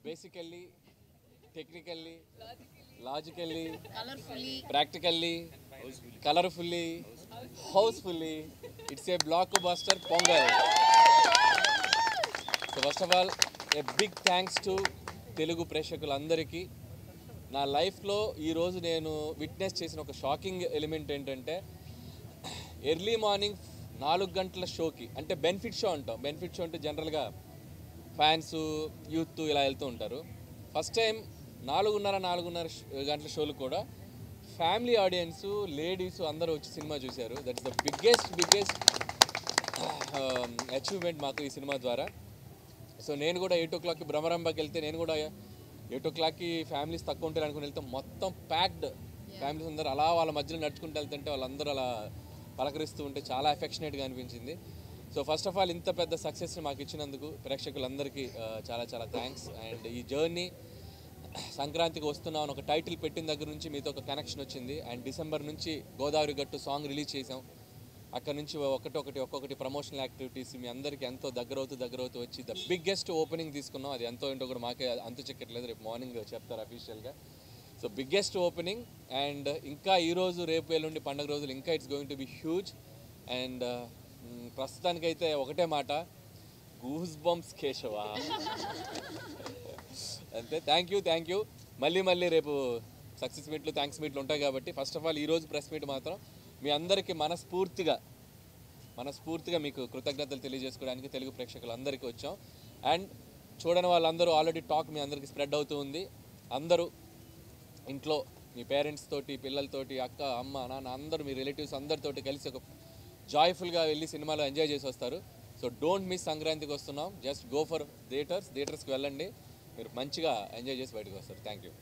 basically, technically, logically, practically, colorfully, housefully, it's a blockbuster Pongal. So first of all, a big thanks to Telugu ప్రేక్షకులందరికీ. నా లైఫ్లో ఈరోజు నేను witness చేసిన ఒక షాకింగ్ ఎలిమెంట్ ఏంటంటే, ఎర్లీ మార్నింగ్ 4 గంటల షోకి, అంటే బెనిఫిట్ షో అంటాం. బెనిఫిట్ షో అంటే జనరల్గా ఫ్యాన్స్ యూత్ ఇలా వెళ్తూ ఉంటారు. ఫస్ట్ టైం 4:30 గంటల షోలు కూడా ఫ్యామిలీ ఆడియన్స్, లేడీస్ అందరూ వచ్చి సినిమా చూశారు. దట్స్ ద బిగ్గెస్ట్ అచీవ్మెంట్ మాకు ఈ సినిమా ద్వారా. సో నేను కూడా 8 o'clockకి భ్రమరంభకి వెళ్తే, నేను కూడా 8 o'clockకి ఫ్యామిలీస్ తక్కువ ఉంటారు అనుకుని వెళ్తే మొత్తం ప్యాక్డ్ ఫ్యామిలీస్ అందరూ అలా వాళ్ళ మధ్యలో నడుచుకుంటూ వెళ్తుంటే వాళ్ళందరూ అలా పలకరిస్తూ ఉంటే చాలా ఎఫెక్షనేట్గా అనిపించింది. సో ఫస్ట్ ఆఫ్ ఆల్ ఇంత పెద్ద సక్సెస్ని మాకు ఇచ్చినందుకు ప్రేక్షకులందరికీ చాలా చాలా థ్యాంక్స్. అండ్ ఈ జర్నీ సంక్రాంతికి వస్తున్నాం ఒక టైటిల్ పెట్టిన దగ్గర నుంచి మీతో ఒక కనెక్షన్ వచ్చింది. అండ్ డిసెంబర్ నుంచి గోదావరి గట్టు సాంగ్ రిలీజ్ చేసాం. అక్కడ నుంచి ఒక్కొక్కటి ప్రమోషనల్ యాక్టివిటీస్ మీ అందరికీ ఎంతో దగ్గరవుతూ వచ్చి ద బిగ్గెస్ట్ ఓపెనింగ్ తీసుకున్నాం. అది ఎంతో ఏంటో కూడా మాకే అంతు చెక్కట్లేదు, రేపు మార్నింగ్ చెప్తారు అఫీషియల్గా. So biggest opening. అండ్ ఇంకా ఈరోజు రేపు ఎల్లుండి పండుగ రోజులు ఇంకా it's going to be huge. And ప్రస్తుతానికైతే ఒకటే మాట, గూస్ బంప్స్ కేశవా అంతే. Thank you. మళ్ళీ రేపు సక్సెస్ మీట్లు, థ్యాంక్స్ మీట్లు ఉంటాయి కాబట్టి ఫస్ట్ ఆఫ్ ఆల్ ఈరోజు ప్రెస్ మీట్ మాత్రం మీ అందరికీ మనస్ఫూర్తిగా మీకు కృతజ్ఞతలు తెలియజేసుకోవడానికి తెలుగు ప్రేక్షకులందరికీ వచ్చాం. అండ్ చూడని వాళ్ళందరూ ఆల్రెడీ టాక్ మీ అందరికీ స్ప్రెడ్ అవుతూ ఉంది. అందరూ ఇంట్లో మీ పేరెంట్స్ తోటి, పిల్లలతోటి, అక్క, అమ్మ, నాన్న అందరూ మీ రిలేటివ్స్ అందరితోటి కలిసి ఒక జాయ్ఫుల్గా వెళ్ళి సినిమాలో ఎంజాయ్ చేసి వస్తారు. So don't miss. సంక్రాంతికి వస్తున్నాం, జస్ట్ గో ఫర్ థియేటర్స్కి వెళ్ళండి, మీరు మంచిగా ఎంజాయ్ చేసి బయటకు వస్తారు. Thank you.